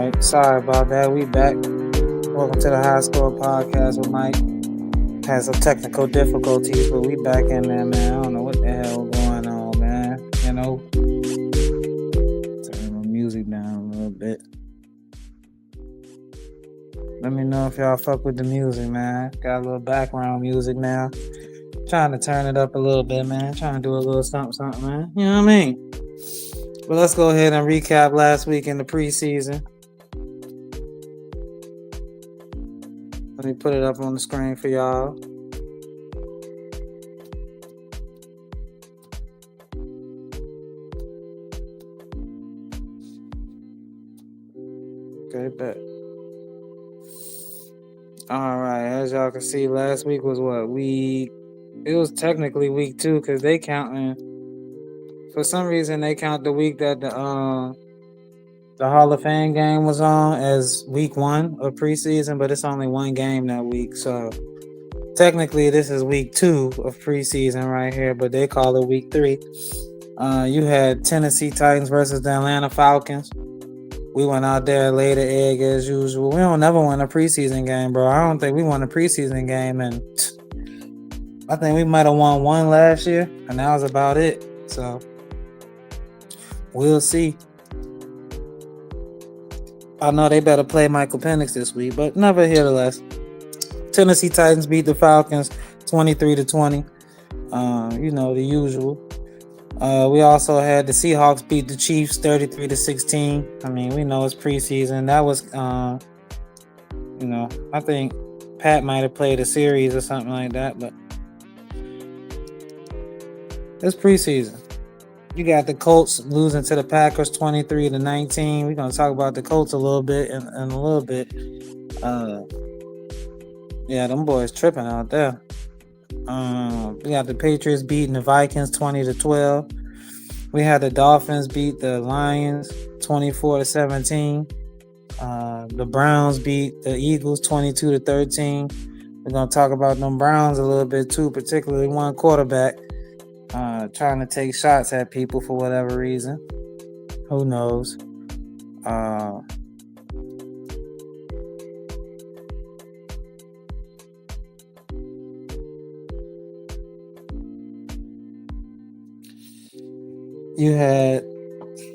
Alright, sorry about that. We back. Welcome to the High Score Podcast with Mike. Had some technical difficulties, but we back in there, man. I don't know what the hell going on, man. You know, turn the music down a little bit. Let me know if y'all fuck with the music, man. Got a little background music now. Trying to turn it up a little bit, man. Trying to do a little something, man. You know what I mean? But let's go ahead and recap last week in the preseason. Let me put it up on the screen for y'all. Okay, bet. All right, as y'all can see, last week was what? It was technically week 2 because they counting. For some reason, they count the week that the Hall of Fame game was on as week 1 of preseason, but it's only one game that week. So technically, this is week 2 of preseason right here, but they call it week 3. You had Tennessee Titans versus the Atlanta Falcons. We went out there, laid an egg as usual. We don't never win a preseason game, bro. I don't think we won a preseason game, and I think we might have won one last year, and that was about it. So we'll see. I know they better play Michael Penix this week, but nevertheless, Tennessee Titans beat the Falcons 23-20. You know, the usual. We also had the Seahawks beat the Chiefs 33-16. I mean, we know it's preseason. That was, you know, I think Pat might have played a series or something like that, but it's preseason. You got the Colts losing to the Packers 23-19. We're going to talk about the Colts a little bit in a little bit. Yeah, them boys tripping out there. We got the Patriots beating the Vikings 20-12. We had the Dolphins beat the Lions 24-17. The Browns beat the Eagles 22-13. We're gonna talk about them Browns a little bit too, particularly one quarterback trying to take shots at people for whatever reason. Who knows? You had,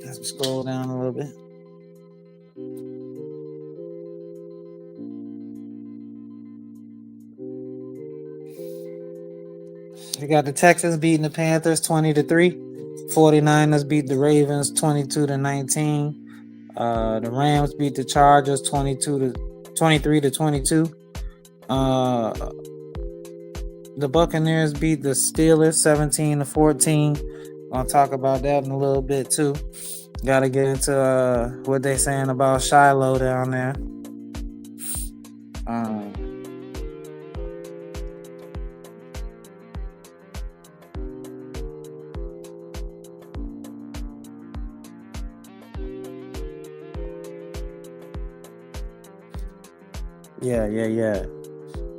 let's scroll down a little bit. You got the Texans beating the Panthers 20-3. 49ers beat the Ravens 22-19. The Rams beat the Chargers 23-22. The Buccaneers beat the Steelers 17-14. I'll talk about that in a little bit too. Got to get into what they saying about Shiloh down there. Yeah.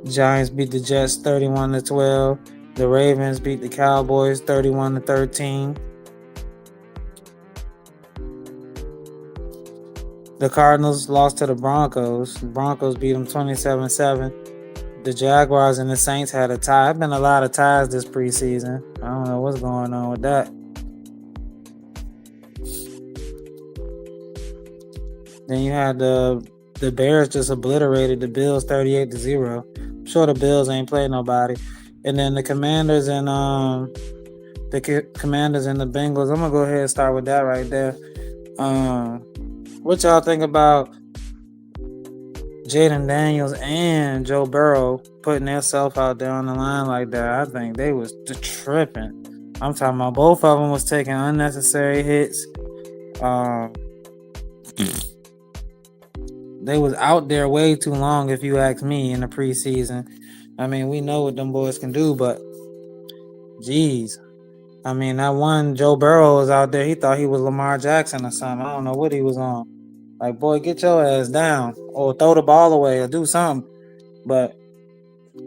Giants beat the Jets 31-12. The Ravens beat the Cowboys 31-13. The Cardinals lost to the Broncos. The Broncos beat them 27-7. The Jaguars and the Saints had a tie. There's been a lot of ties this preseason. I don't know what's going on with that. Then you had the Bears just obliterated the Bills 38-0. I'm sure the Bills ain't played nobody. And then the Commanders and the Bengals. I'm gonna go ahead and start with that right there. What y'all think about Jaden Daniels and Joe Burrow putting themselves out there on the line like that? I think they was tripping. I'm talking about both of them was taking unnecessary hits. They was out there way too long, if you ask me, in the preseason. I mean, we know what them boys can do, but geez. I mean, that one Joe Burrow was out there. He thought he was Lamar Jackson or something. I don't know what he was on. Like, boy, get your ass down or throw the ball away or do something. But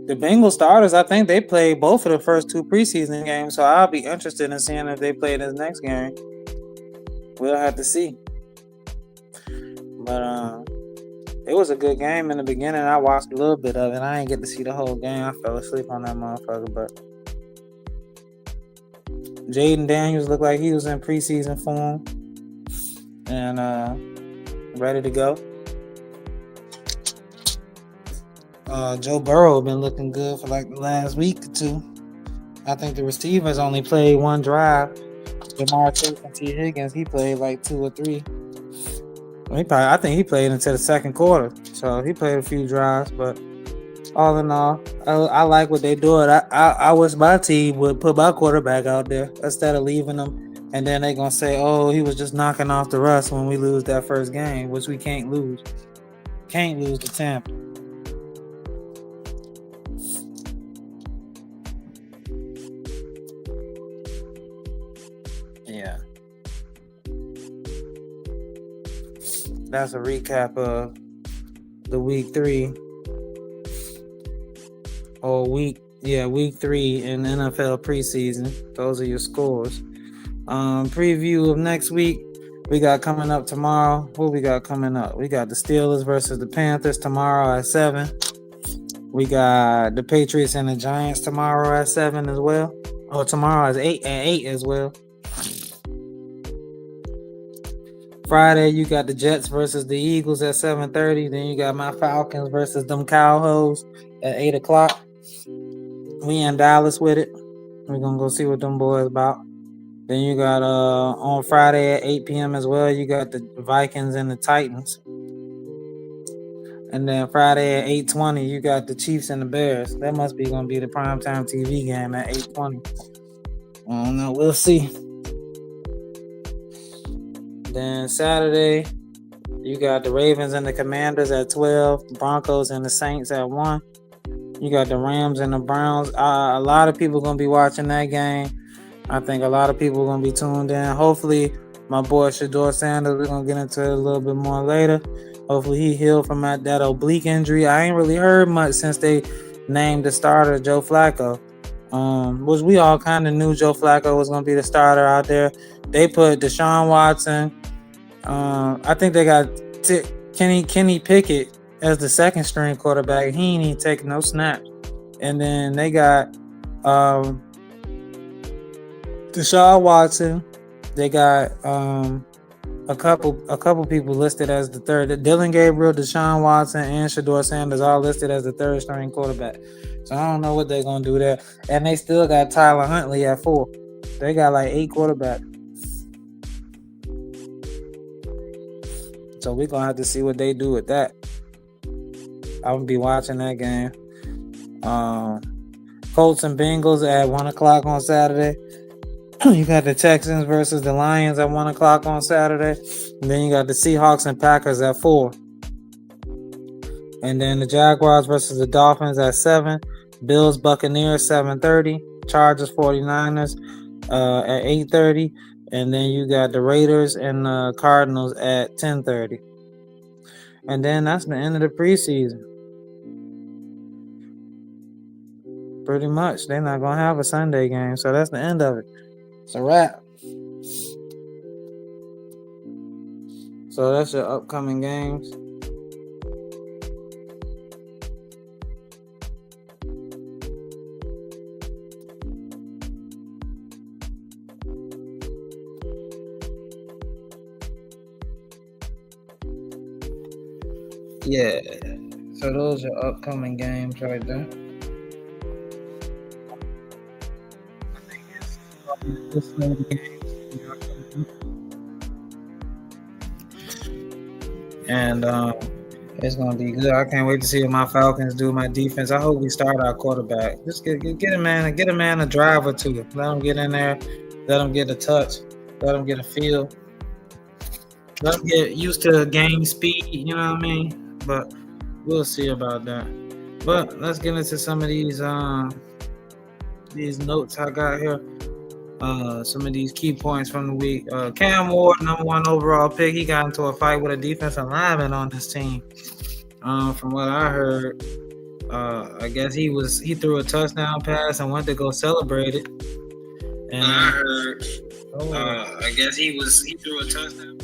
the Bengals starters, I think they played both of the first 2 preseason games, so I'll be interested in seeing if they play this next game. We'll have to see. But it was a good game in the beginning. I watched a little bit of it. I didn't get to see the whole game. I fell asleep on that motherfucker. But Jaden Daniels looked like he was in preseason form and ready to go. Joe Burrow been looking good for like the last week or two. I think the receivers only played one drive. Jamar Chase and T. Higgins, he played like 2 or 3. I think he played into the second quarter, so he played a few drives. But all in all, I like what they doing. I wish my team would put my quarterback out there instead of leaving him, and then they gonna say, "Oh, he was just knocking off the rust when we lose that first game," which we can't lose. Can't lose to Tampa. Yeah. That's a recap of the week 3 or week 3 in NFL preseason. Those are your scores. Preview of next week. We got coming up tomorrow. What we got coming up? We got the Steelers versus the Panthers tomorrow at 7. We got the Patriots and the Giants tomorrow at 7 as well. Oh, tomorrow is 8 as well. Friday, you got the Jets versus the Eagles at 7:30. Then you got my Falcons versus them Cowhoes at 8 o'clock. We in Dallas with it. We're gonna go see what them boys about. Then you got on Friday at 8 p.m. as well, you got the Vikings and the Titans. And then Friday at 8:20, you got the Chiefs and the Bears. That must be gonna be the primetime TV game at 8:20. I don't know, we'll see. Then Saturday, you got the Ravens and the Commanders at 12, Broncos and the Saints at 1. You got the Rams and the Browns. A lot of people going to be watching that game. I think a lot of people are going to be tuned in. Hopefully, my boy Shedeur Sanders, we're going to get into it a little bit more later. Hopefully, he healed from that oblique injury. I ain't really heard much since they named the starter Joe Flacco. Which we all kind of knew Joe Flacco was going to be the starter out there. They put Deshaun Watson. I think they got Kenny Pickett as the second string quarterback. He ain't even taking no snaps. And then they got Deshaun Watson. They got a couple people listed as the third. Dylan Gabriel, Deshaun Watson, and Shedeur Sanders all listed as the third string quarterback. So I don't know what they're gonna do there. And they still got Tyler Huntley at 4. They got like 8 quarterbacks. So we're going to have to see what they do with that. I'm going to be watching that game. Colts and Bengals at 1 o'clock on Saturday. You got the Texans versus the Lions at 1 o'clock on Saturday. And then you got the Seahawks and Packers at 4. And then the Jaguars versus the Dolphins at 7. Bills Buccaneers 7:30. Chargers 49ers at 8:30. And then you got the Raiders and the Cardinals at 10:30. And then that's the end of the preseason. Pretty much. They're not going to have a Sunday game. So that's the end of it. It's a wrap. So that's your upcoming games. Yeah, so those are upcoming games right there. And it's gonna be good. I can't wait to see what my Falcons do. My defense. I hope we start our quarterback. Just get a man a drive or two. Let him get in there. Let him get a touch. Let him get a feel. Let him get used to game speed. You know what I mean? But we'll see about that. But let's get into some of these notes I got here. Some of these key points from the week. Cam Ward, number 1 overall pick, he got into a fight with a defensive lineman on this team. From what I heard, I guess he threw a touchdown pass and went to go celebrate it. And I heard, I guess he threw a touchdown.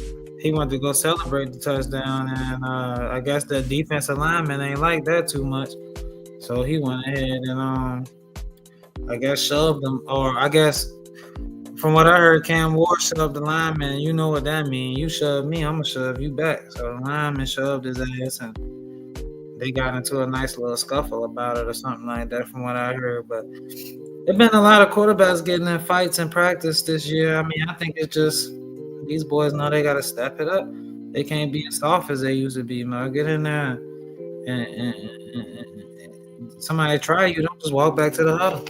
he went to go celebrate the touchdown, and I guess the defensive lineman ain't like that too much, so he went ahead and I guess shoved him, or I guess from what I heard, Cam Ward shoved the lineman. You know what that means? You shove me, I'm gonna shove you back. So the lineman shoved his ass, and they got into a nice little scuffle about it or something like that, from what I heard. But there've been a lot of quarterbacks getting in fights in practice this year. I mean, I think it's just these boys know they gotta step it up. They can't be as soft as they used to be, man. Get in there and somebody try you. Don't just walk back to the huddle.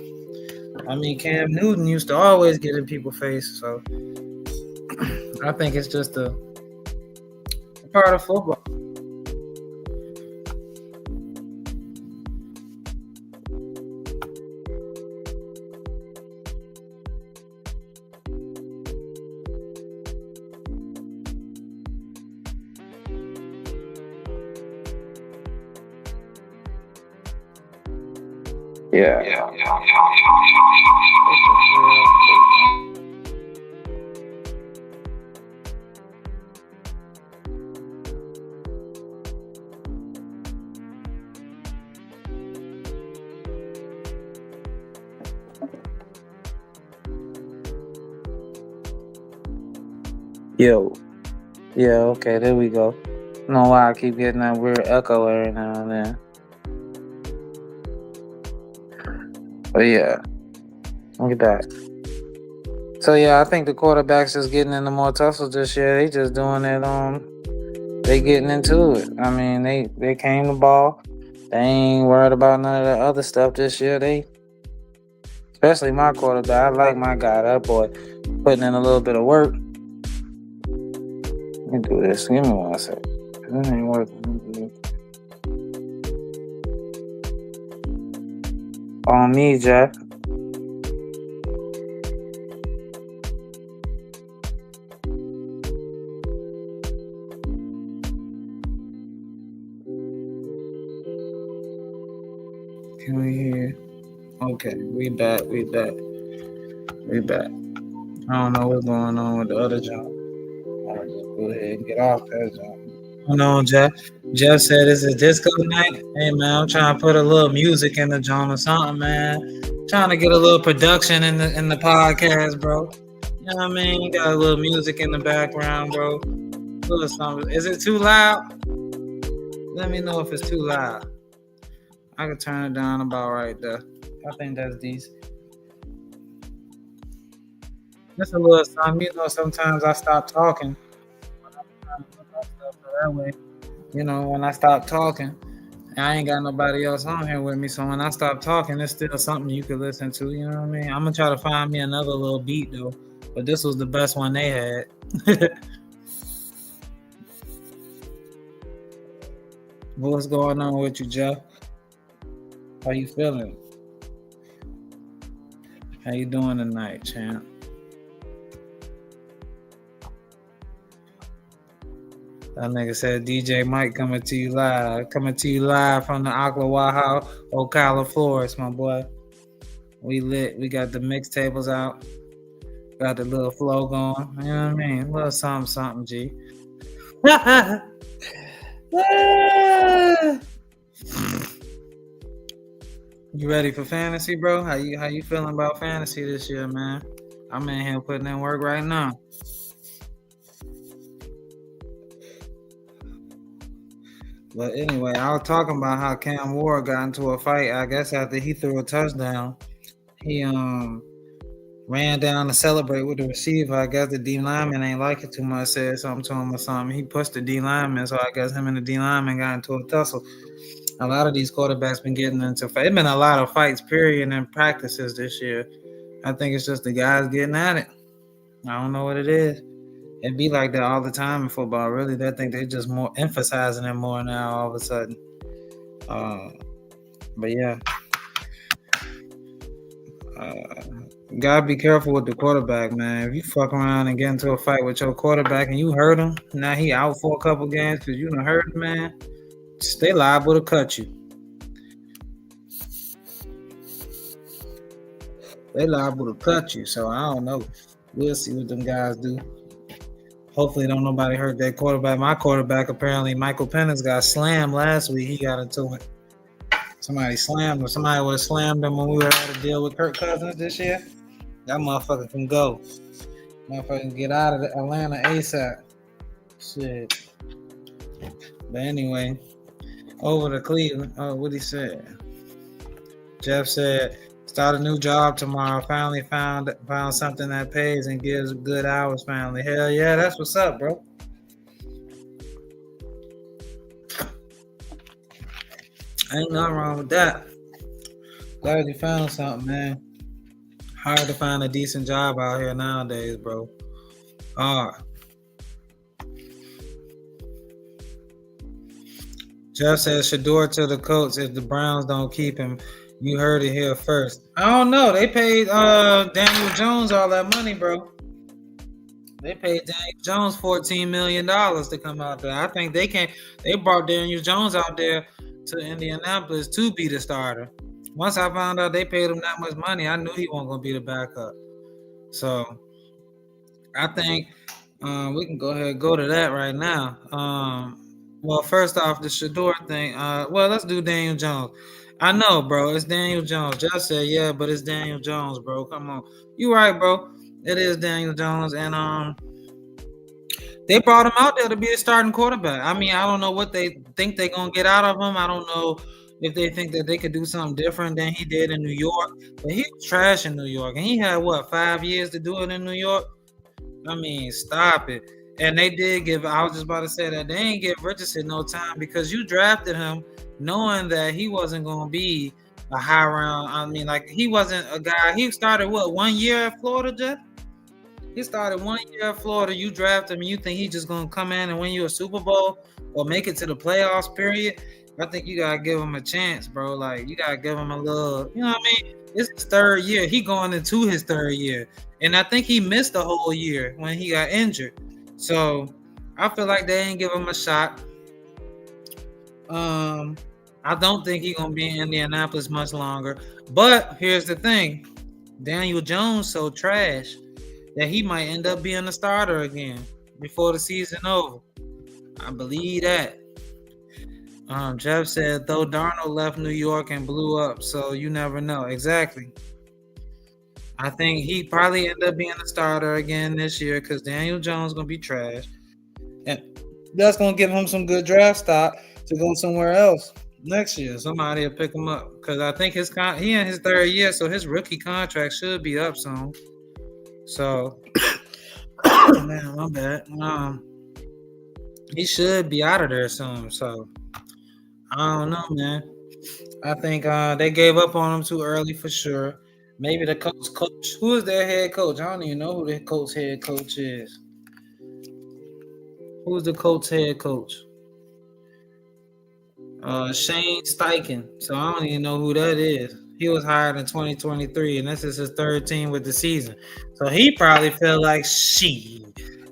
I mean, Cam Newton used to always get in people's face, so I think it's just a part of football. Yeah. Yo. Yeah, okay, there we go. I don't know why I keep getting that weird echo every now and then. But yeah, look at that. So yeah, I think the quarterbacks is getting into more tussles this year. They just doing it they getting into it. I mean, they came the ball. They ain't worried about none of the other stuff this year. Especially my quarterback. I like my guy. That boy putting in a little bit of work. Let me do this. Give me 1 second. That ain't working. On me, Jack. Can we hear? Okay, we back. I don't know what's going on with the other job. I'll just go ahead and get off that job. Hold on, Jeff. Jeff said it's a disco night. Hey man, I'm trying to put a little music in the joint or something, man. Trying to get a little production in the podcast, bro. You know what I mean? You got a little music in the background, bro. A little something. Is it too loud? Let me know if it's too loud. I can turn it down about right there. I think that's decent. Just a little something. You know, sometimes I stop talking. So that way, you know, when I stop talking, I ain't got nobody else on here with me. So when I stop talking, it's still something you could listen to. You know what I mean? I'm gonna try to find me another little beat though. But this was the best one they had. What's going on with you, Jeff? How you feeling? How you doing tonight, champ? That nigga said DJ Mike coming to you live from the Ocklawaha, Ocala Forest, my boy. We lit. We got the mixtables out. Got the little flow going. You know what I mean? A little something, G. You ready for fantasy, bro? How you feeling about fantasy this year, man? I'm in here putting in work right now. But anyway, I was talking about how Cam Ward got into a fight. I guess after he threw a touchdown, he ran down to celebrate with the receiver. I guess the D lineman ain't like it too much. Said something to him or something. He pushed the D lineman, so I guess him and the D lineman got into a tussle. A lot of these quarterbacks been getting into fights. It's been a lot of fights, period, in practices this year. I think it's just the guys getting at it. I don't know what it is. It be like that all the time in football. Really, they think they're just more emphasizing it more now all of a sudden. But yeah, gotta be careful with the quarterback, man. If you fuck around and get into a fight with your quarterback and you hurt him, now he out for a couple games because you done hurt him, man. They liable to cut you. They liable to cut you. So I don't know. We'll see what them guys do. Hopefully, don't nobody hurt that quarterback. My quarterback, apparently, Michael Penix got slammed last week. He got into it. Somebody slammed him. Somebody would have slammed him when we were at a deal with Kirk Cousins this year. That motherfucker can go. Motherfucker can get out of Atlanta ASAP. Shit. But anyway, over to Cleveland. Oh, what he said? Jeff said, start a new job tomorrow. Finally found something that pays and gives good hours. Finally, hell yeah, that's what's up, bro. Ain't nothing wrong with that. Glad you found something, man. Hard to find a decent job out here nowadays, bro. Jeff says Shador to the Colts if the Browns don't keep him. You heard it here first. I don't know. They paid Daniel Jones all that money, bro. They paid Daniel Jones $14 million to come out there. I think they brought Daniel Jones out there to Indianapolis to be the starter. Once I found out they paid him that much money, I knew he wasn't going to be the backup. So I think we can go ahead and go to that right now. Well, first off, the Shador thing. Well, let's do Daniel Jones. I know, bro. It's Daniel Jones. Jeff said, yeah, but it's Daniel Jones, bro. Come on. You right, bro. It is Daniel Jones. And they brought him out there to be a starting quarterback. I mean, I don't know what they think they're going to get out of him. I don't know if they think that they could do something different than he did in New York. But he was trash in New York. And he had, 5 years to do it in New York? I mean, stop it. And they did give, I was just about to say that, they ain't give Richardson no time because you drafted him knowing that he wasn't going to be a high round. I mean, like, he wasn't a guy. He started, 1 year at Florida, Jeff? He started 1 year at Florida. You draft him and you think he's just going to come in and win you a Super Bowl or make it to the playoffs, period? I think you got to give him a chance, bro. Like, you got to give him a little, you know what I mean? It's his third year. He going into his third year. And I think he missed the whole year when he got injured. So I feel like they ain't give him a shot. I don't think he's going to be in Indianapolis much longer. But here's the thing. Daniel Jones so trash that he might end up being a starter again before the season over. I believe that. Jeff said, though Darnold left New York and blew up, so you never know. Exactly. I think he probably end up being a starter again this year because Daniel Jones going to be trash. And that's going to give him some good draft stock to go somewhere else next year. Somebody will pick him up because I think he in his third year, so his rookie contract should be up soon. So, man, my bad. He should be out of there soon. So, I don't know, man. I think they gave up on him too early for sure. Maybe the coach. Who is their head coach? I don't even know who the Colts head coach is. Who's the Colts head coach? Shane Steichen. So I don't even know who that is. He was hired in 2023, and this is his third team with the season. So he probably felt like, shit,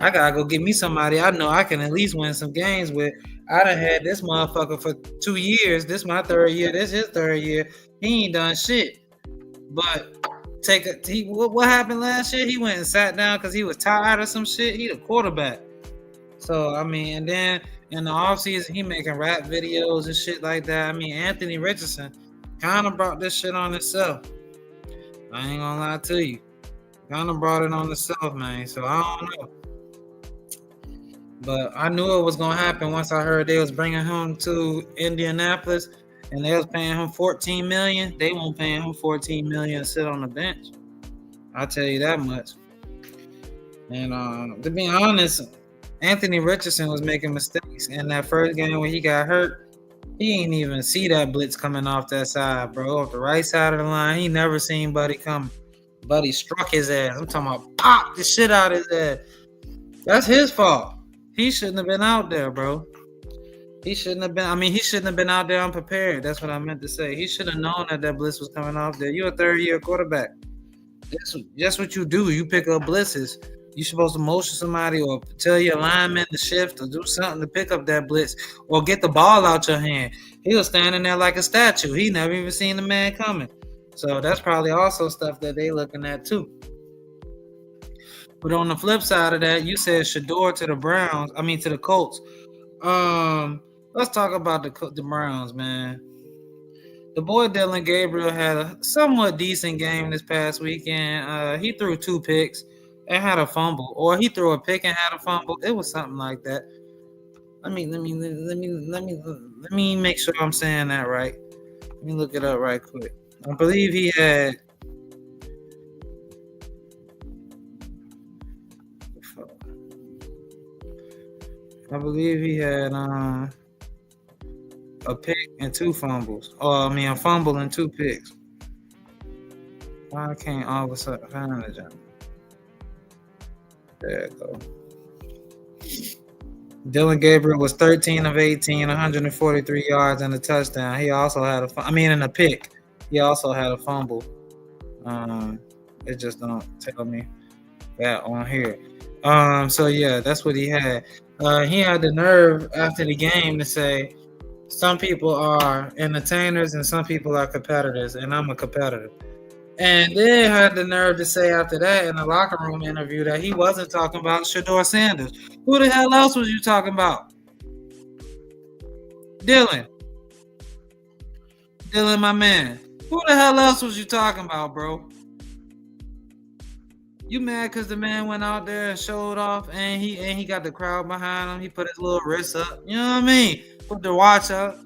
I gotta go get me somebody I know I can at least win some games with. I done had this motherfucker for 2 years. This my third year. This his third year. He ain't done shit. But what happened last year? He went and sat down because he was tired of some shit. He the quarterback. So, I mean, and then in the offseason, he making rap videos and shit like that. I mean, Anthony Richardson kind of brought this shit on himself. I ain't gonna lie to you. Kind of brought it on himself, man. So, I don't know. But I knew it was going to happen once I heard they was bringing him to Indianapolis and they was paying him $14 million. They won't pay him $14 million to sit on the bench. I'll tell you that much. And to be honest, Anthony Richardson was making mistakes. In that first game when he got hurt, he didn't even see that blitz coming off that side, bro. Off the right side of the line, he never seen Buddy coming. Buddy struck his ass. I'm talking about pop the shit out of his ass. That's his fault. He shouldn't have been out there, bro. He shouldn't have been out there unprepared. That's what I meant to say. He should have known that blitz was coming off there. You're a third-year quarterback. That's what you do. You pick up blitzes. You're supposed to motion somebody or tell your lineman to shift or do something to pick up that blitz or get the ball out your hand. He was standing there like a statue. He never even seen the man coming. So that's probably also stuff that they looking at too. But on the flip side of that, you said Shador to the Browns. I mean to the Colts. Let's talk about the Browns, man. The boy Dylan Gabriel had a somewhat decent game this past weekend. He threw 2 picks and had a fumble, or he threw a pick and had a fumble. It was something like that. Let me make sure I'm saying that right. Let me look it up right quick. I believe he had. A pick and 2 fumbles. A fumble and 2 picks. Why can't all of a sudden find the jump? There it go. Dylan Gabriel was 13 of 18, 143 yards and a touchdown. He also had a pick. He also had a fumble. It just don't tell me that on here. So yeah, that's what he had. He had the nerve after the game to say, some people are entertainers and some people are competitors, and I'm a competitor. And then had the nerve to say after that in the locker room interview that he wasn't talking about Shador Sanders. Who the hell else was you talking about? Dylan, my man. Who the hell else was you talking about, bro? You mad because the man went out there and showed off, and he got the crowd behind him. He put his little wrist up. You know what I mean? Put the watch up.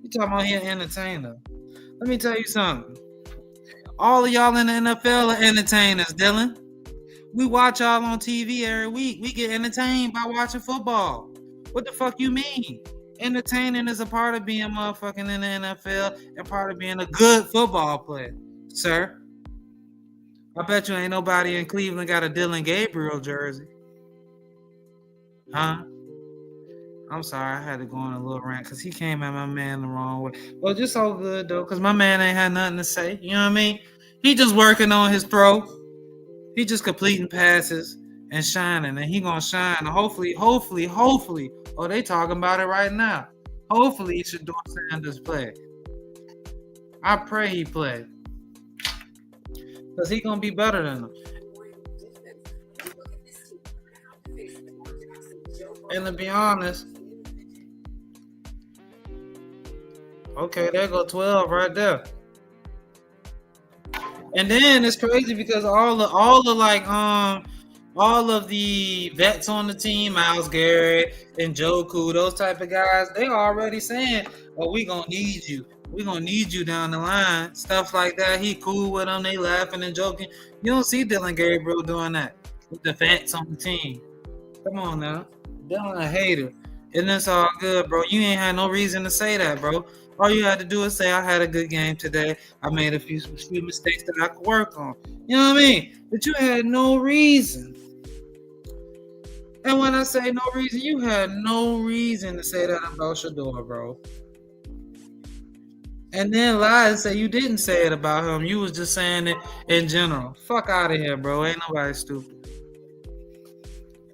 You talking about he an entertainer? Let me tell you something. All of y'all in the NFL are entertainers, Dylan. We watch y'all on TV every week. We get entertained by watching football. What the fuck you mean? Entertaining is a part of being motherfucking in the NFL and part of being a good football player, sir. I bet you ain't nobody in Cleveland got a Dylan Gabriel jersey. Huh? I'm sorry, I had to go on a little rant because he came at my man the wrong way. Well, just all good, though, because my man ain't had nothing to say. You know what I mean? He just working on his throw. He just completing passes and shining, and he going to shine. And hopefully, oh, they talking about it right now. Hopefully, Shador Sanders play. I pray he play. Because he going to be better than him. And to be honest, okay, there go 12 right there. And then it's crazy because all of the vets on the team, Myles Garrett and Joku, those type of guys, they already saying, "Oh, we gonna need you. We gonna need you down the line." Stuff like that. He cool with them. They laughing and joking. You don't see Dylan Gabriel doing that with the vets on the team. Come on now, Dylan a hater, and that's all good, bro. You ain't had no reason to say that, bro. All you had to do is say, I had a good game today. I made a few mistakes that I could work on. You know what I mean? But you had no reason. And when I say no reason, you had no reason to say that about Shador, bro. And then lie and say you didn't say it about him. You was just saying it in general. Fuck out of here, bro. Ain't nobody stupid.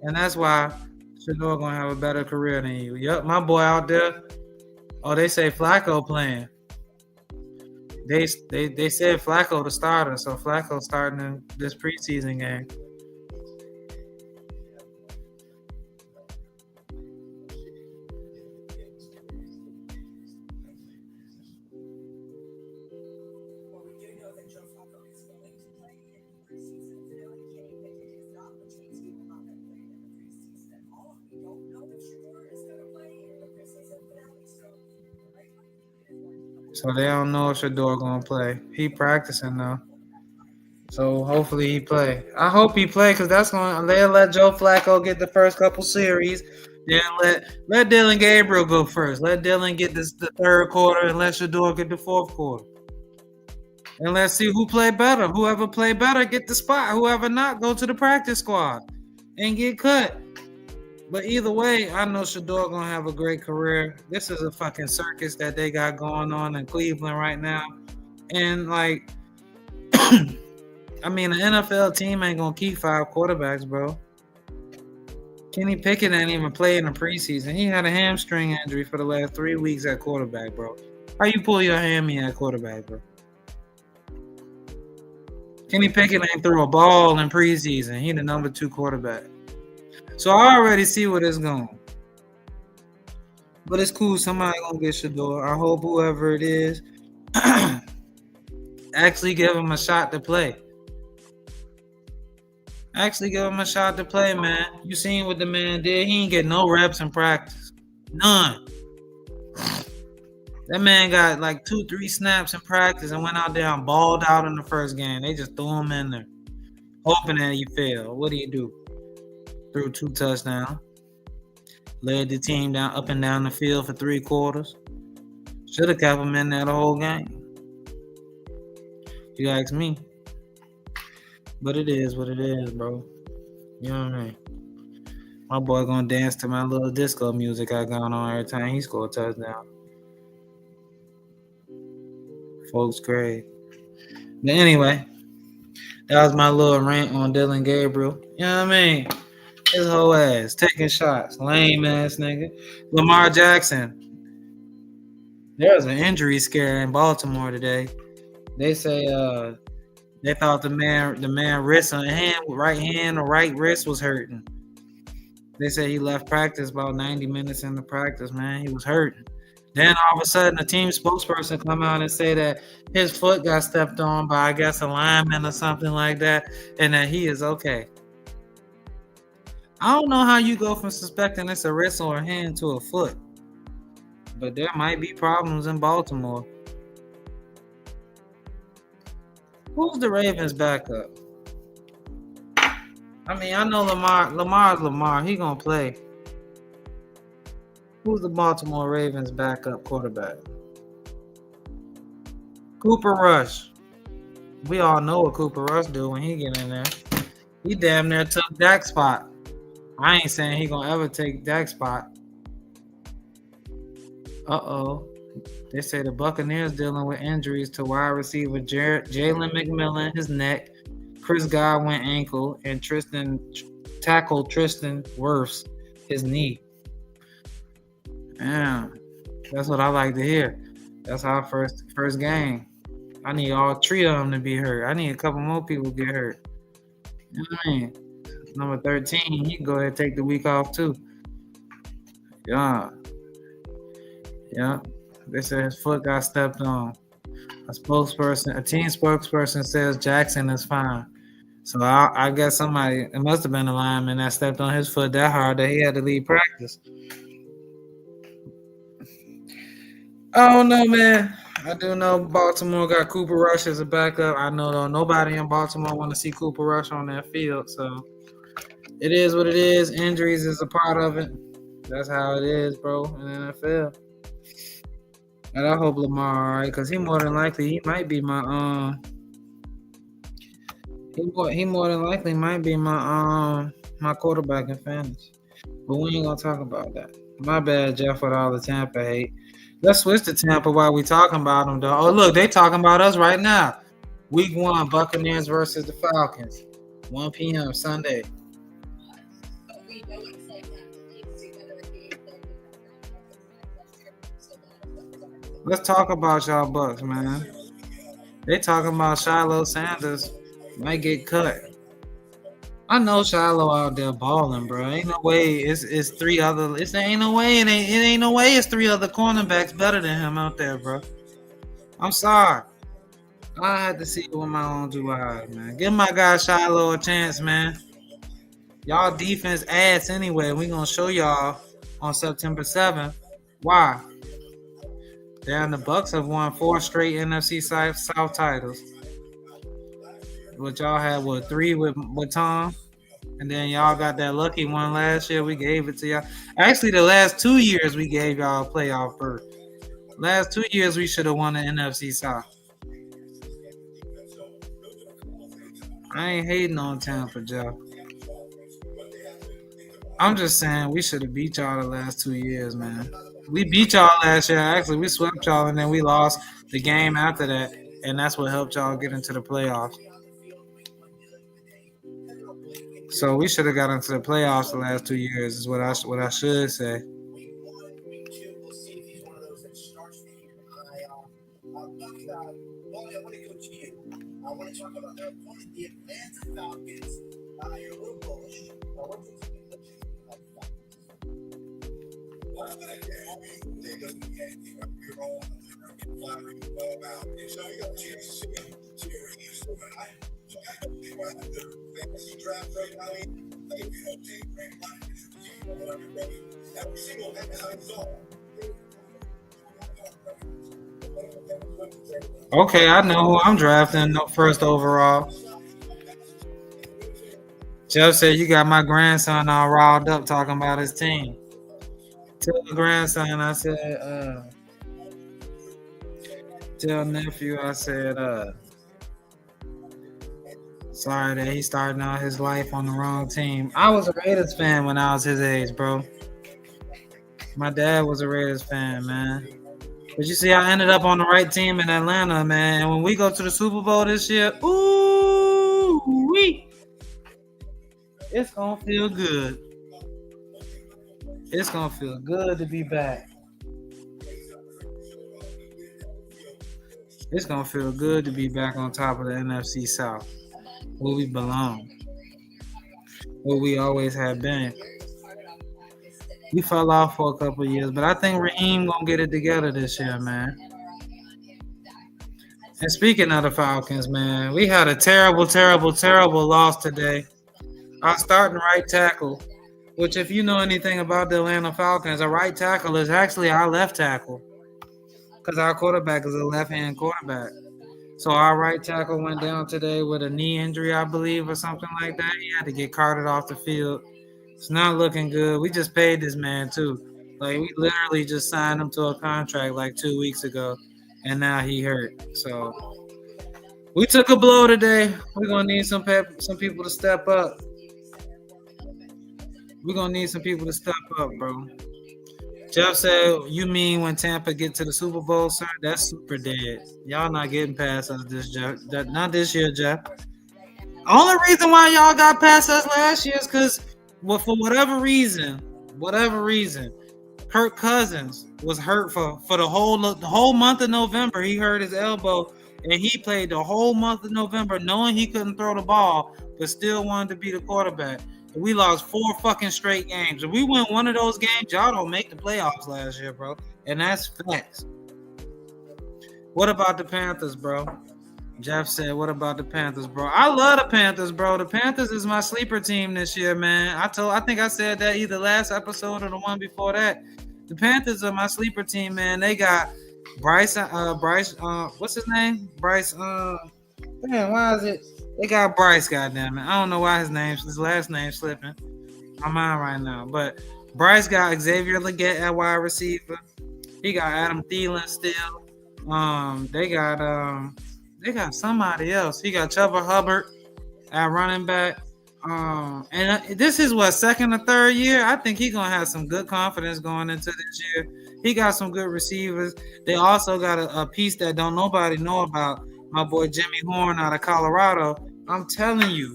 And that's why Shador gonna have a better career than you. Yep, my boy out there. Oh, they say Flacco playing. They said Flacco the starter, so Flacco starting in this preseason game. So they don't know if Shador gonna play. He practicing now. So hopefully he play. I hope he play because that's gonna they'll let Joe Flacco get the first couple series. Then let Dylan Gabriel go first. Let Dylan get the third quarter and let Shador get the fourth quarter. And let's see who play better. Whoever play better get the spot. Whoever not, go to the practice squad and get cut. But either way, I know Shador gonna have a great career. This is a fucking circus that they got going on in Cleveland right now. And like I mean, the NFL team ain't gonna keep 5 quarterbacks, bro. Kenny Pickett ain't even played in the preseason. He had a hamstring injury for the last 3 weeks at quarterback, bro. How you pull your hammy at quarterback, bro? Kenny Pickett ain't threw a ball in preseason. He the number 2 quarterback. So I already see where this going. But it's cool. Somebody gonna get Shador. I hope whoever it is actually give him a shot to play. Actually give him a shot to play, man. You seen what the man did? He ain't get no reps in practice. None. That man got like 2-3 snaps in practice and went out there and balled out in the first game. They just threw him in there, hoping that he failed. What do you do? Threw 2 touchdowns. Led the team down up and down the field for 3 quarters. Should have kept him in there the whole game. If you ask me. But it is what it is, bro. You know what I mean? My boy gonna dance to my little disco music I got on every time he score a touchdown. Folks crazy. But anyway, that was my little rant on Dylan Gabriel. You know what I mean? His whole ass taking shots. Lame ass nigga. Lamar Jackson. There was an injury scare in Baltimore today. They say they thought the man wrist on right hand or right wrist was hurting. They said he left practice about 90 minutes into practice, man. He was hurting. Then all of a sudden, the team spokesperson come out and say that his foot got stepped on by, I guess, a lineman or something like that, and that he is okay. I don't know how you go from suspecting it's a wrist or a hand to a foot, but there might be problems in Baltimore. Who's the Ravens' backup? I mean, I know Lamar's Lamar. He gonna play. Who's the Baltimore Ravens' backup quarterback? Cooper Rush. We all know what Cooper Rush do when he get in there. He damn near took Dak's spot. I ain't saying he gonna ever take Dak's spot. Uh-oh. They say the Buccaneers dealing with injuries to wide receiver Jalen McMillan, his neck, Chris Godwin ankle, and Tristan Wirfs, his knee. Damn. That's what I like to hear. That's our first game. I need all 3 of them to be hurt. I need a couple more people to get hurt. You know what I mean? Number 13, he can go ahead and take the week off too. Yeah. Yeah. They said his foot got stepped on. A team spokesperson says Jackson is fine. So I guess it must have been a lineman that stepped on his foot that hard that he had to leave practice. I don't know, man. I do know Baltimore got Cooper Rush as a backup. I know though nobody in Baltimore want to see Cooper Rush on that field. So it is what it is. Injuries is a part of it. That's how it is, bro, in the NFL. And I hope Lamar all right, because he more than likely he might be my he more than likely might be my my quarterback in fantasy. But we ain't gonna talk about that. My bad, Jeff, with all the Tampa hate. Let's switch to Tampa while we talking about them, though. Oh, look, they talking about us right now. Week 1, Buccaneers versus the Falcons. 1 p.m. Sunday. Let's talk about y'all Bucks, man. They talking about Shiloh Sanders might get cut. I know Shiloh out there balling, bro. Ain't no way it's 3 other. Ain't no way it's 3 other cornerbacks better than him out there, bro. I'm sorry. I had to see it with my own 2 eyes, man. Give my guy Shiloh a chance, man. Y'all defense ass anyway. We gonna show y'all on September 7th. Why? Damn, the Bucks have won 4 straight NFC South titles. What y'all had, 3 with Tom? And then y'all got that lucky one last year. We gave it to y'all. Actually, the last 2 years we gave y'all a playoff berth. Last 2 years we should have won the NFC South. I ain't hating on Tampa, Joe. I'm just saying we should have beat y'all the last 2 years, man. We beat y'all last year. Actually, we swept y'all, and then we lost the game after that, and that's what helped y'all get into the playoffs. So we should have got into the playoffs the last 2 years, is what I should say. Okay, I know who I'm drafting first overall. Jeff said you got my grandson all riled up talking about his team. Tell the grandson I said, tell nephew I said, sorry that he's starting out his life on the wrong team. I was a Raiders fan when I was his age, bro. My dad was a Raiders fan, man. But you see, I ended up on the right team in Atlanta, man. And when we go to the Super Bowl this year, ooh wee, it's gonna feel good. It's gonna feel good to be back. It's gonna feel good to be back on top of the NFC South, where we belong, where we always have been. We fell off for a couple of years, but I think Raheem gonna get it together this year, man. And speaking of the Falcons, man, we had a terrible, terrible, terrible loss today. Our starting right tackle, which if you know anything about the Atlanta Falcons, a right tackle is actually our left tackle because our quarterback is a left-hand quarterback. So our right tackle went down today with a knee injury, I believe, or something like that. He had to get carted off the field. It's not looking good. We just paid this man too. Like we literally just signed him to a contract like 2 weeks ago, and now he hurt. So we took a blow today. We're gonna need some people to step up. We're gonna need some people to step up, bro. Jeff said, "You mean when Tampa get to the Super Bowl, sir? That's super dead. Y'all not getting past us this Jeff. Not this year, Jeff. Only reason why y'all got past us last year is because, well, for whatever reason, Kirk Cousins was hurt for the whole month of November. He hurt his elbow, and he played the whole month of November knowing he couldn't throw the ball, but still wanted to be the quarterback. We lost 4 fucking straight games. If we win one of those games, y'all don't make the playoffs last year, bro. And that's facts. What about the Panthers, bro? Jeff said, what about the Panthers, bro? I love the Panthers, bro. The Panthers is my sleeper team this year, man. I think I said that either last episode or the one before that. The Panthers are my sleeper team, man. They got Bryce, what's his name? Bryce, damn, why is it? They got Bryce, goddamn it. I don't know why his last name's slipping my mind right now. But Bryce got Xavier Legette at wide receiver. He got Adam Thielen still. They got somebody else. He got Trevor Hubbard at running back. And this is what, second or third year? I think he's gonna have some good confidence going into this year. He got some good receivers. They also got a piece that don't nobody know about. My boy Jimmy Horn out of Colorado. I'm telling you,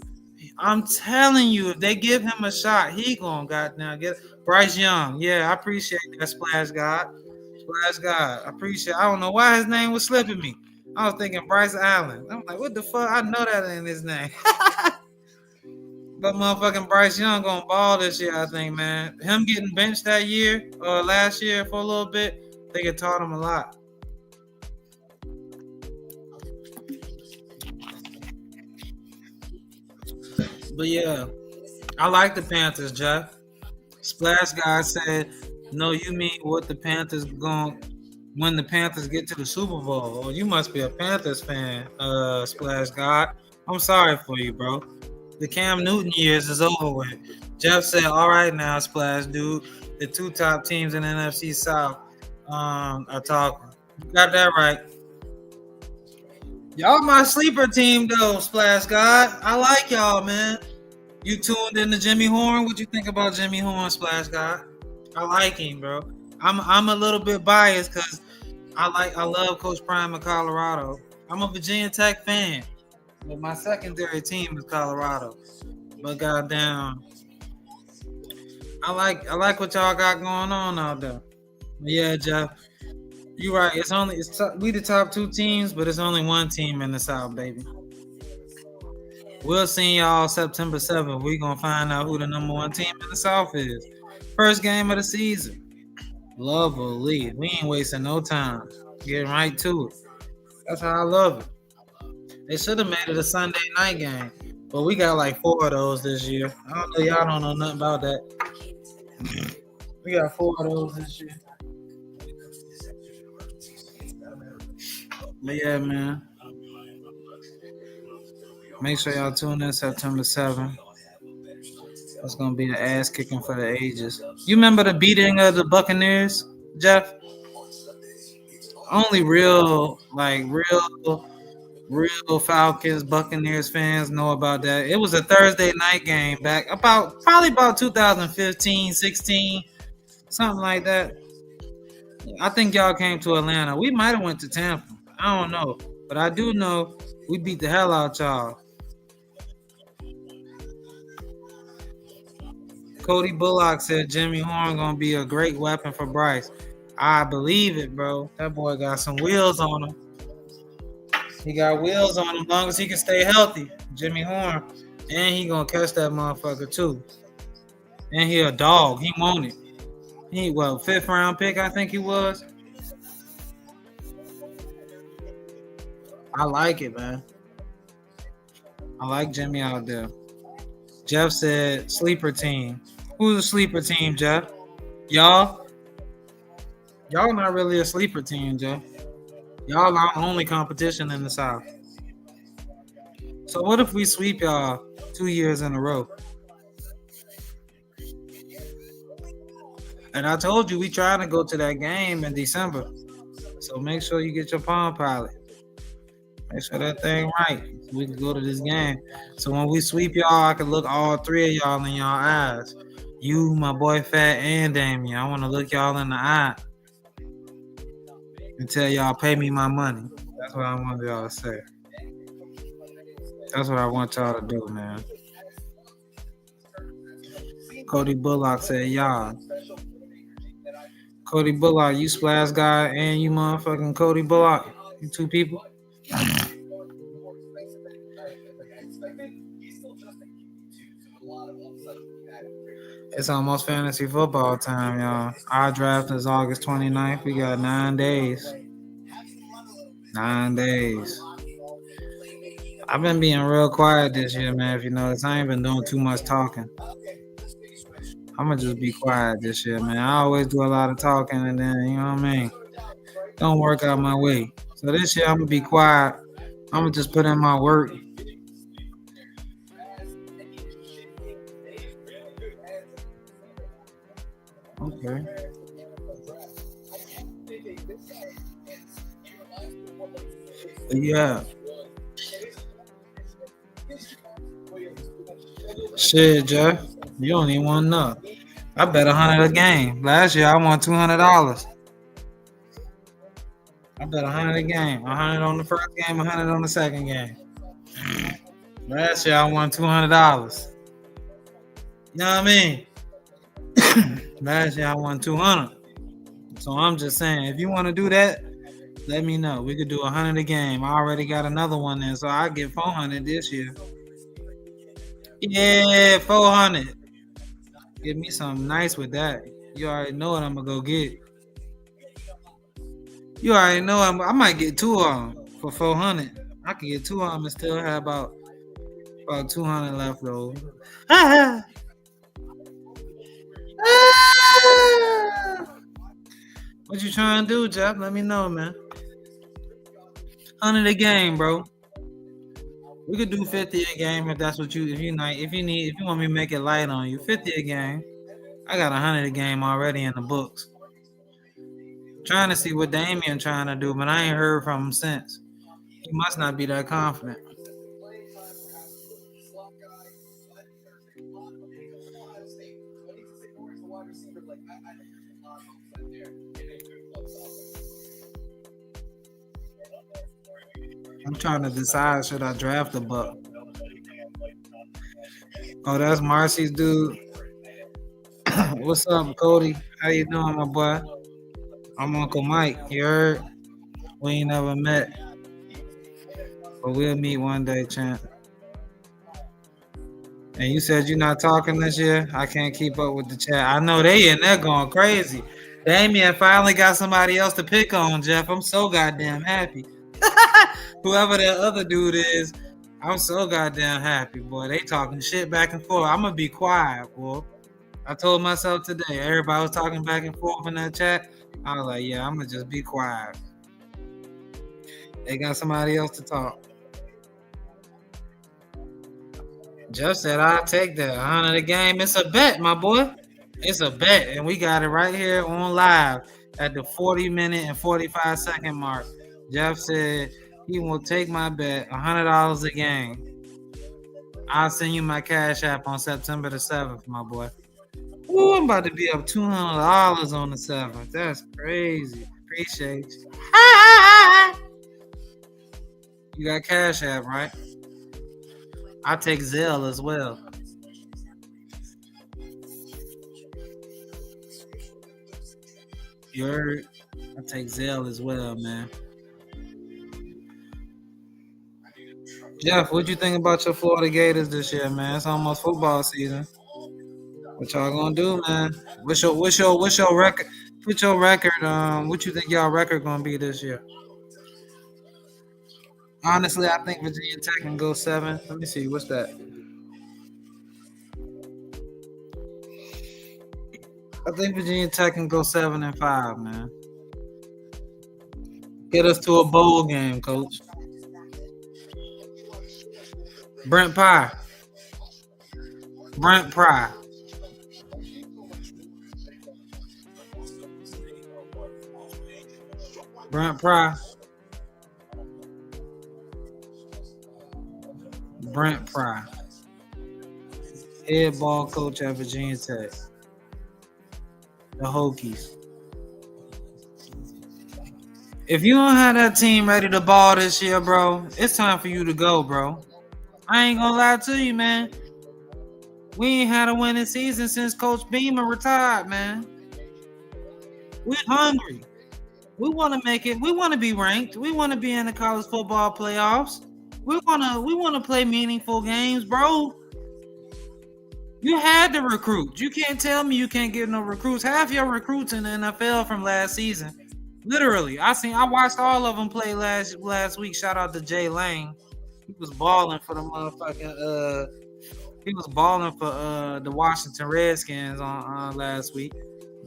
if they give him a shot, he gonna goddamn get Bryce Young. Yeah, I appreciate that, Splash God. I appreciate. I don't know why his name was slipping me. I was thinking Bryce Allen. I'm like, what the fuck? I know that ain't his name. But motherfucking Bryce Young gonna ball this year, I think, man. Him getting benched that year or last year for a little bit, I think it taught him a lot. But yeah, I like the Panthers, Jeff. Splash Guy said, no, you mean what the Panthers going when the Panthers get to the Super Bowl? Oh, you must be a Panthers fan, Splash God. I'm sorry for you, bro. The Cam Newton years is over with. Jeff said, all right now, Splash, dude. The 2 top teams in the NFC South are talking. You got that right. Y'all my sleeper team though, Splash God. I like y'all, man. You tuned into Jimmy Horn. What you think about Jimmy Horn, Splash God? I like him, bro. I'm a little bit biased because I love Coach Prime of Colorado. I'm a Virginia Tech fan, but my secondary team is Colorado. But goddamn, I like what y'all got going on out there. But yeah, Jeff, you right. We the top 2 teams, but it's only one team in the South, baby. We'll see y'all September 7th. We're going to find out who the number one team in the South is. First game of the season. Lovely. We ain't wasting no time. Getting right to it. That's how I love it. They should have made it a Sunday night game. But we got like 4 of those this year. I don't know. Y'all don't know nothing about that. We got 4 of those this year. But yeah, man. Make sure y'all tune in September 7th. It's gonna be an ass kicking for the ages. You remember the beating of the Buccaneers, Jeff? Only real Falcons Buccaneers fans know about that. It was a Thursday night game back probably about 2015, 16, something like that. I think y'all came to Atlanta. We might have went to Tampa. I don't know, but I do know we beat the hell out y'all. Cody Bullock said Jimmy Horn gonna be a great weapon for Bryce. I believe it, bro. That boy got some wheels on him. He got wheels on him as long as he can stay healthy. Jimmy Horn. And he gonna catch that motherfucker too. And he a dog. He want it. He 5th round pick, I think he was. I like it, man. I like Jimmy out there. Jeff said sleeper team. Who's a sleeper team, Jeff? Y'all? Y'all not really a sleeper team, Jeff. Y'all our only competition in the South. So what if we sweep y'all 2 years in a row? And I told you we trying to go to that game in December. So make sure you get your Palm Pilot. Make sure that thing right. So we can go to this game. So when we sweep y'all, I can look all 3 of y'all in y'all eyes. You, my boy Fat, and Damien. I want to look y'all in the eye and tell y'all pay me my money. That's what I want y'all to say. That's what I want y'all to do, man. Cody Bullock said y'all. Cody Bullock, you Splash Guy, and you motherfucking Cody Bullock. You 2 people. It's almost fantasy football time, y'all. Our draft is August 29th. We got 9 days. 9 days. I've been being real quiet this year, man. If you notice, I ain't been doing too much talking. I'm going to just be quiet this year, man. I always do a lot of talking and then, you know what I mean? Don't work out my way. So this year, I'm going to be quiet. I'm going to just put in my work. Okay. Yeah. Shit, Jeff. You don't even want to know. I bet $100 a game. Last year I won $200. I bet $100 a game. 100 on the first game, 100 on the second game. Last year I won $200. You know what I mean? Last year I won 200. So I'm just saying, if you want to do that, let me know. We could do 100 a game. I already got another one there, so I get 400 this year. Yeah, 400. Give me something nice with that. You already know what I'm gonna go get. You already know I might get 2 of them for 400. I can get 2 of them and still have about 200 left though. What you trying to do, Jeff? Let me know, man. 100 a game, bro. We could do 50 a game if that's what if you want me to make it light on you. 50 a game. I got 100 a game already in the books. Trying to see what Damien trying to do, but I ain't heard from him since. He must not be that confident. I'm trying to decide, should I draft a buck? Oh, that's Marcy's dude. What's up, Cody? How you doing, my boy? I'm Uncle Mike. You heard? We ain't never met. But we'll meet one day, champ. And you said you're not talking this year. I can't keep up with the chat. I know they in there going crazy. Damien finally got somebody else to pick on, Jeff. I'm so goddamn happy. Whoever that other dude is, I'm so goddamn happy, boy. They talking shit back and forth. I'm gonna be quiet, boy. I told myself today, everybody was talking back and forth in that chat. I was like, yeah, I'm gonna just be quiet. They got somebody else to talk. Jeff said, I'll take that. 100 a game. It's a bet, my boy. It's a bet. And we got it right here on live at the 40-minute and 45-second mark. Jeff said he will take my bet, $100 a game. I'll send you my Cash App on September the 7th, my boy. Ooh, I'm about to be up $200 on the 7th. That's crazy. Appreciate you. You got Cash App, right? I take Zelle as well. You heard? I take Zelle as well, man. Jeff, what you think about your Florida Gators this year, man? It's almost football season. What y'all gonna do, man? What's your record? Put your record. What you think y'all record gonna be this year? Honestly, I think Virginia Tech can go 7. Let me see. What's that? I think Virginia Tech can go 7-5, man. Get us to a bowl game, coach. Brent Pry. Brent Pry. Brent Pry. Brent Pry. Head ball coach at Virginia Tech. The Hokies. If you don't have that team ready to ball this year, bro, it's time for you to go, bro. I ain't gonna lie to you, man. We ain't had a winning season since Coach Beamer retired, man. We're hungry. We want to make it. We want to be ranked. We want to be in the college football playoffs. We want to play meaningful games, bro. You had to recruit. You can't tell me you can't get no recruits. Half your recruits in the NFL from last season. Literally. I watched all of them play last week. Shout out to Jay Lane. He was balling for the motherfucking he was balling for the Washington Redskins on last week.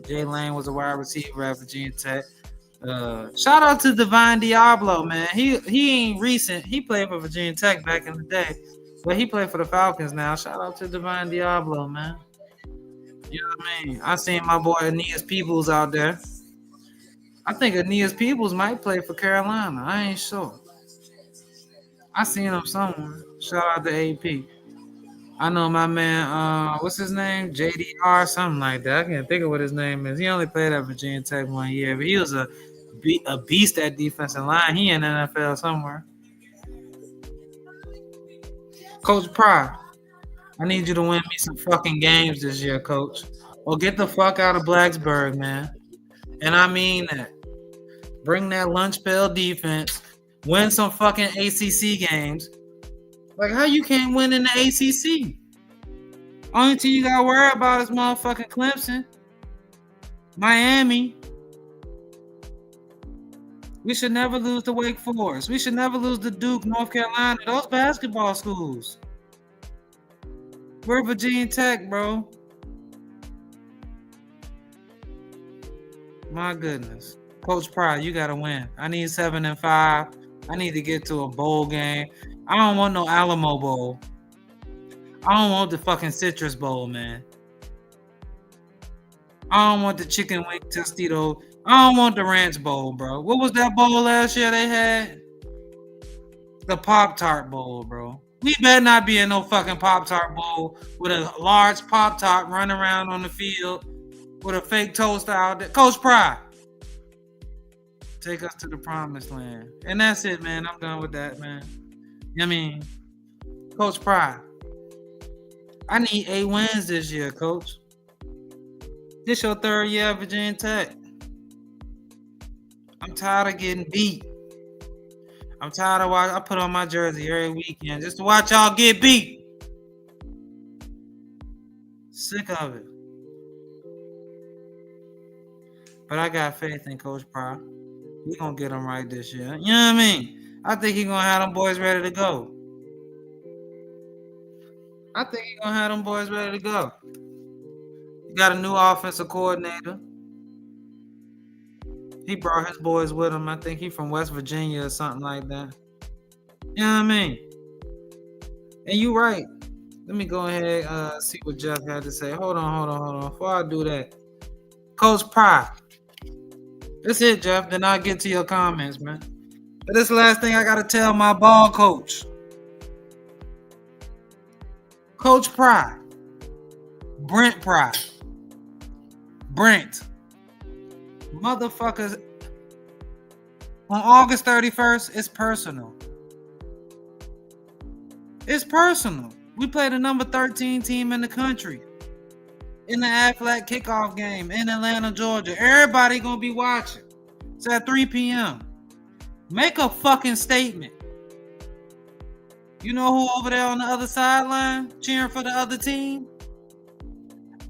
Jay Lane was a wide receiver at Virginia Tech. Shout out to Divine Diablo, man. He ain't recent. He played for Virginia Tech back in the day, but he played for the Falcons now. Shout out to Divine Diablo, man. You know what I mean? I seen my boy Aeneas Peoples out there. I think Aeneas Peoples might play for Carolina. I ain't sure. I seen him somewhere. Shout out to AP. I know my man, what's his name? JDR, something like that. I can't think of what his name is. He only played at Virginia Tech 1 year, but he was a beast at defensive line. He in the NFL somewhere. Coach Pry, I need you to win me some fucking games this year, coach. Or get the fuck out of Blacksburg, man. And I mean that. Bring that lunch pail defense. Win some fucking ACC games. Like, how you can't win in the ACC? Only thing you gotta worry about is motherfucking Clemson. Miami. We should never lose to Wake Forest. We should never lose to Duke, North Carolina. Those basketball schools. We're Virginia Tech, bro. My goodness. Coach Pry, you gotta win. I need 7-5. I need to get to a bowl game. I don't want no Alamo Bowl. I don't want the fucking Citrus Bowl, man. I don't want the chicken wing Tostito. I don't want the Ranch Bowl, bro. What was that bowl last year they had? The Pop-Tart Bowl, bro. We better not be in no fucking Pop-Tart Bowl with a large Pop-Tart running around on the field with a fake toaster out there. Coach Pry, take us to the promised land. And that's it, man. I'm done with that, man. I mean, Coach Pry, I need 8 wins this year, Coach. This your 3rd year at Virginia Tech. I'm tired of getting beat. I'm tired of watching. I put on my jersey every weekend just to watch y'all get beat. Sick of it. But I got faith in Coach Pryor. We gonna get him right this year. You know what I mean? I think he gonna have them boys ready to go. I think he gonna have them boys ready to go. He got a new offensive coordinator. He brought his boys with him. I think he from West Virginia or something like that. You know what I mean? And you right. Let me go ahead see what Jeff had to say. Hold on. Before I do that, Coach Pryor. That's it, Jeff. Then I'll get to your comments, man. But this last thing I gotta tell my ball coach. Coach Pryor. Brent Pryor. Brent. Motherfuckers. On August 31st, it's personal. It's personal. We play the number 13 team in the country. In the Aflac kickoff game in Atlanta, Georgia. Everybody gonna be watching. It's at 3 p.m. Make a fucking statement. You know who over there on the other sideline cheering for the other team?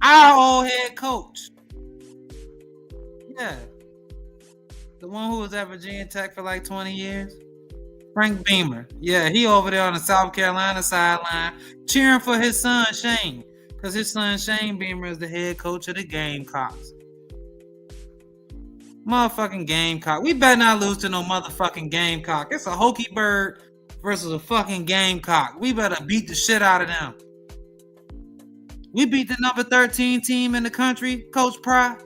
Our old head coach. Yeah. The one who was at Virginia Tech for like 20 years. Frank Beamer. Yeah, he over there on the South Carolina sideline cheering for his son Shane. Because his son Shane Beamer is the head coach of the Gamecocks. Motherfucking Gamecock. We better not lose to no motherfucking Gamecock. It's a Hokie Bird versus a fucking Gamecock. We better beat the shit out of them. We beat the number 13 team in the country, Coach Pryor.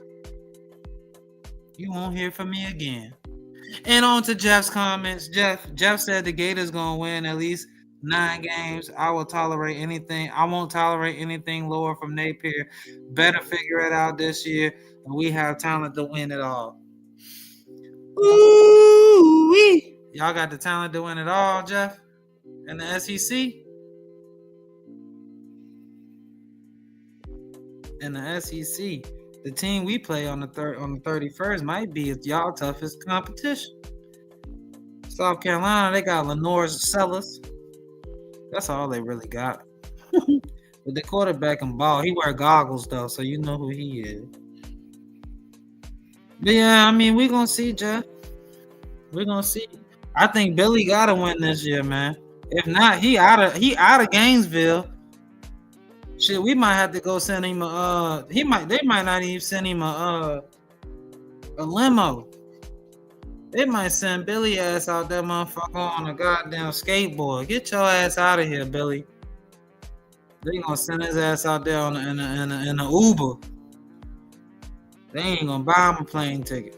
You won't hear from me again. And on to Jeff's comments. Jeff said the Gators gonna win at least 9 games. I won't tolerate anything lower from Napier. Better figure it out this year. And we have talent to win it all. Ooh-wee. Y'all got the talent to win it all, Jeff? And the SEC? And the SEC. The team we play on the 31st might be y'all toughest competition. South Carolina, they got Lenore Sellers. That's all they really got. But the quarterback can ball. He wear goggles though, so you know who he is. But yeah, I mean, we're gonna see, Jeff. We're gonna see. I think Billy gotta win this year, man. If not, he out of Gainesville. Shit, we might have to go send him they might not even send him a limo. They might send Billy ass out that motherfucker on a goddamn skateboard. Get your ass out of here, Billy. They gonna send his ass out there in a Uber. They ain't gonna buy him a plane ticket.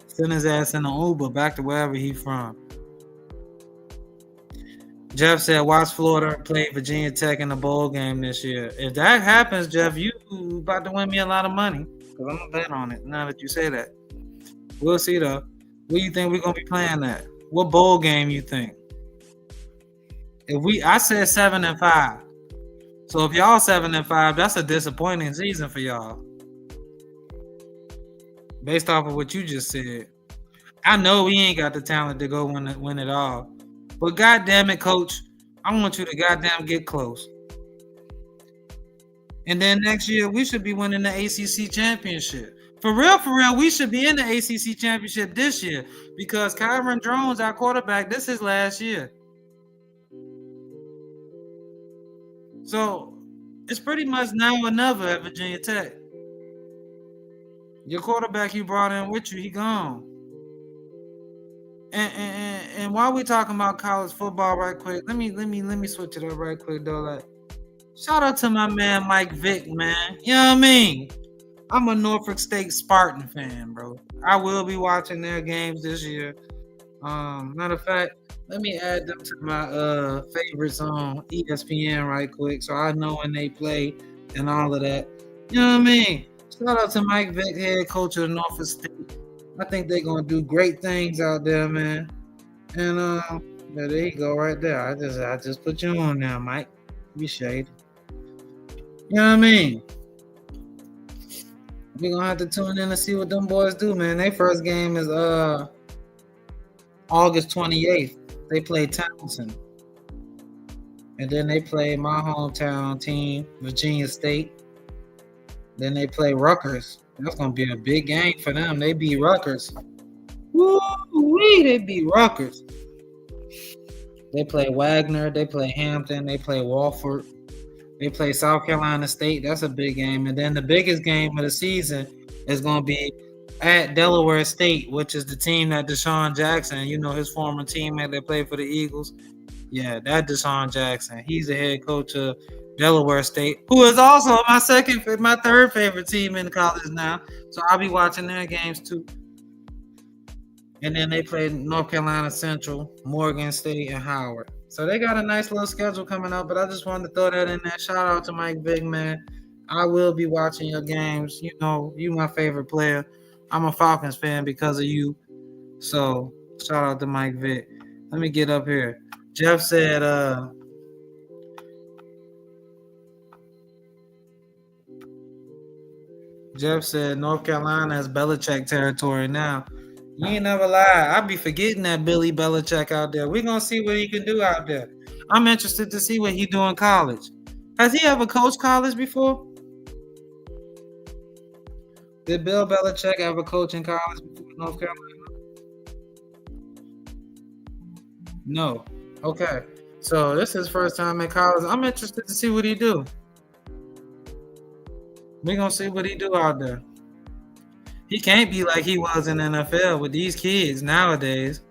Send his ass in an Uber back to wherever he from. Jeff said, watch Florida play Virginia Tech in the bowl game this year. If that happens, Jeff, you about to win me a lot of money. Because I'm going to bet on it now that you say that. We'll see, though. Where you think we're going to be playing at? What bowl game you think? I said 7-5. So if y'all 7-5, that's a disappointing season for y'all. Based off of what you just said. I know we ain't got the talent to go win it all. But goddamn it, Coach, I want you to goddamn get close. And then next year, we should be winning the ACC championship. For real, we should be in the ACC championship this year because Kyron Drones, our quarterback, this is his last year. So it's pretty much now or never at Virginia Tech. Your quarterback you brought in with you, he gone. And while we talking about college football right quick, let me switch it up right quick though. Like, shout out to my man Mike Vick, man. You know what I mean? I'm a Norfolk State Spartan fan, bro. I will be watching their games this year. Matter of fact, let me add them to my favorites on ESPN right quick so I know when they play and all of that. You know what I mean? Shout out to Mike Vick, head coach of Norfolk State. I think they're gonna do great things out there, man. And there you go, right there. I just put you on now, Mike. Appreciate it. You know what I mean? We're gonna have to tune in and see what them boys do, man. Their first game is August 28th. They play Townsend. And then they play my hometown team, Virginia State. Then they play Rutgers. That's gonna be a big game for them. They beat Rutgers. Woo-wee, they beat Rutgers. They play Wagner. They play Hampton. They play Wofford. They play South Carolina State. That's a big game. And then the biggest game of the season is going to be at Delaware State, which is the team that Deshaun Jackson, his former teammate that played for the Eagles. Yeah, that Deshaun Jackson. He's the head coach of Delaware State, who is also my third favorite team in college now. So I'll be watching their games too. And then they played North Carolina Central, Morgan State, and Howard. So they got a nice little schedule coming up, but I just wanted to throw that in there. Shout out to Mike Vick, man. I will be watching your games. You my favorite player. I'm a Falcons fan because of you. So shout out to Mike Vick. Let me get up here. Jeff said, North Carolina is Belichick territory now. You ain't never lie. I be forgetting that Billy Belichick out there. We're going to see what he can do out there. I'm interested to see what he do in college. Has he ever coached college before? Did Bill Belichick ever coach in college before North Carolina? No. Okay. So this is his first time in college. I'm interested to see what he do. We're going to see what he do out there. He can't be like he was in the NFL with these kids nowadays.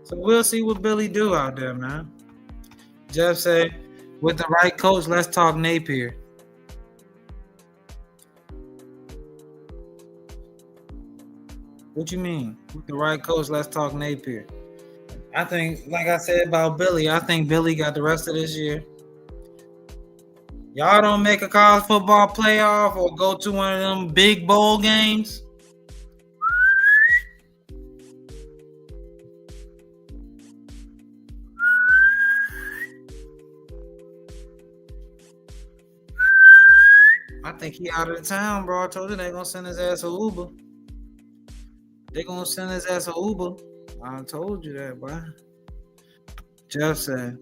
So we'll see what Billy do out there, man. Jeff say, with the right coach, let's talk Napier. What you mean? With the right coach, let's talk Napier. I think, like I said about Billy, I think Billy got the rest of this year. Y'all don't make a college football playoff or go to one of them big bowl games. I think he out of the town, bro. I told you they gonna send his ass a Uber. They gonna send his ass a Uber. I told you that, bro. Jeff said,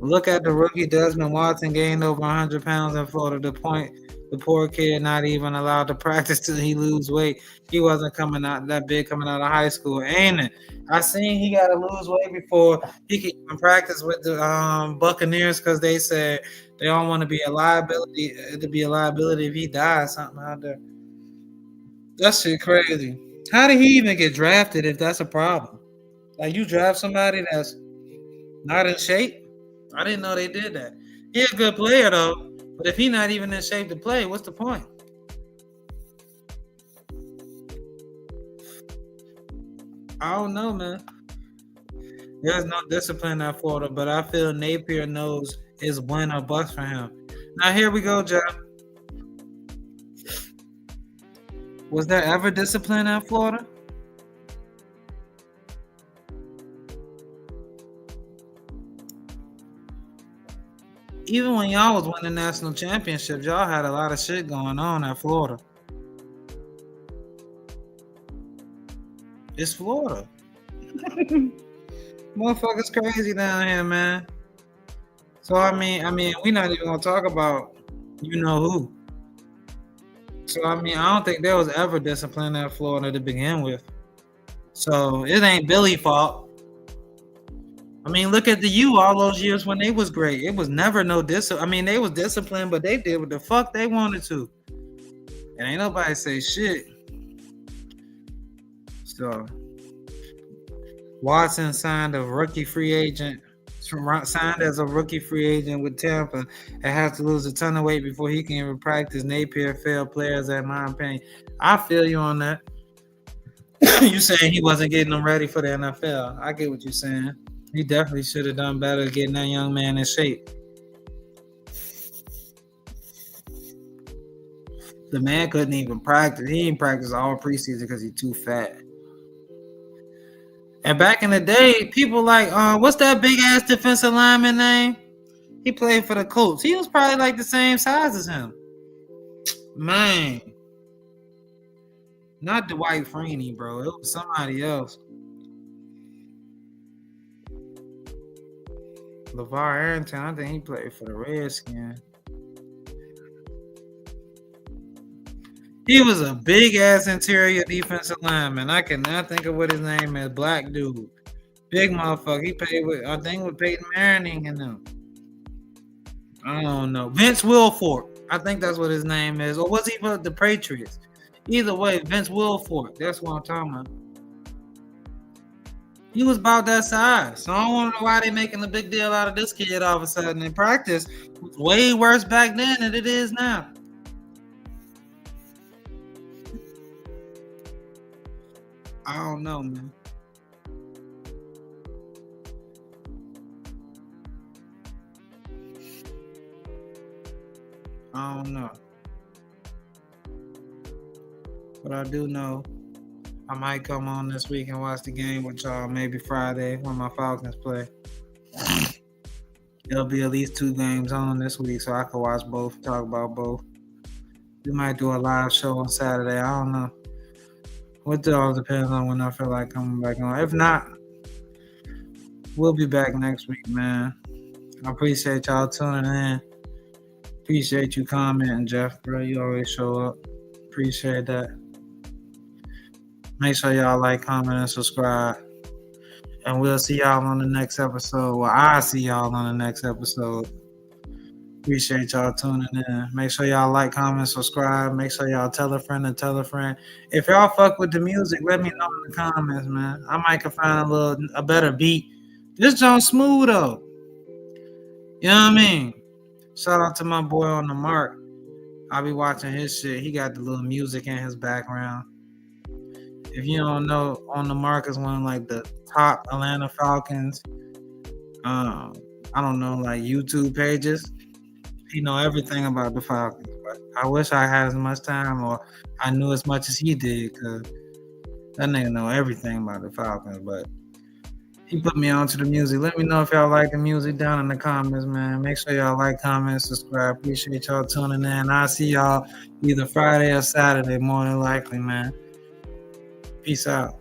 look at the rookie Desmond Watson gained over 100 pounds in Florida. The poor kid not even allowed to practice till he lose weight. He wasn't coming out that big coming out of high school, ain't it? I seen he got to lose weight before he could even practice with the Buccaneers because they said they don't want to be a liability. To be a liability if he dies something out there. That shit crazy. How did he even get drafted if that's a problem? Like you draft somebody that's not in shape? I didn't know they did that. He's a good player though, but if he's not even in shape to play, what's the point? I don't know, man. There's no discipline at Florida, but I feel Napier knows it's win or bust for him. Now here we go, Jeff. Was there ever discipline at Florida? Even when y'all was winning national championships, y'all had a lot of shit going on at Florida. It's Florida. Motherfuckers crazy down here, man. So I mean, we're not even gonna talk about you know who. So I don't think there was ever discipline at Florida to begin with. So it ain't Billy's fault. Look at the U all those years when they was great. It was never no discipline. They was disciplined, but they did what the fuck they wanted to. And ain't nobody say shit. So Watson signed a rookie free agent. Signed as a rookie free agent with Tampa and has to lose a ton of weight before he can even practice. Napier failed players, in my opinion. I feel you on that. You saying he wasn't getting them ready for the NFL. I get what you're saying. He definitely should have done better getting that young man in shape. The man couldn't even practice. He didn't practice all preseason because he's too fat. And back in the day, people like, what's that big ass defensive lineman name? He played for the Colts. He was probably like the same size as him. Man. Not Dwight Freeney, bro. It was somebody else. LeVar Arrington, I think he played for the Redskins. He was a big ass interior defensive lineman. I cannot think of what his name is. Black dude. Big motherfucker. He played with, I think, with Peyton Manning and them. I don't know. Vince Wilfork. I think that's what his name is. Or was he with the Patriots? Either way, Vince Wilfork. That's what I'm talking about. He was about that size. So I don't know why they making a big deal out of this kid all of a sudden. In practice, it was way worse back then than it is now. I don't know, man. I don't know. But I do know I might come on this week and watch the game with y'all, maybe Friday when my Falcons play. There'll be at least 2 games on this week, so I can watch both, talk about both. We might do a live show on Saturday. I don't know. It all depends on when I feel like coming back on. If not, we'll be back next week, man. I appreciate y'all tuning in. Appreciate you commenting, Jeff, bro. You always show up. Appreciate that. Make sure y'all like, comment, and subscribe. And we'll see y'all on the next episode. Well, I'll see y'all on the next episode. Appreciate y'all tuning in. Make sure y'all like, comment, subscribe. Make sure y'all tell a friend and tell a friend. If y'all fuck with the music, let me know in the comments, man. I might can find a better beat. This John's smooth though. You know what I mean? Shout out to my boy on the mark. I'll be watching his shit. He got the little music in his background. If you don't know, On the Mark is one of like the top Atlanta Falcons. I don't know, like YouTube pages. He know everything about the Falcons. But I wish I had as much time or I knew as much as he did, because that nigga know everything about the Falcons. But he put me on to the music. Let me know if y'all like the music down in the comments, man. Make sure y'all like, comment, subscribe. Appreciate y'all tuning in. I'll see y'all either Friday or Saturday, more than likely, man. Peace out.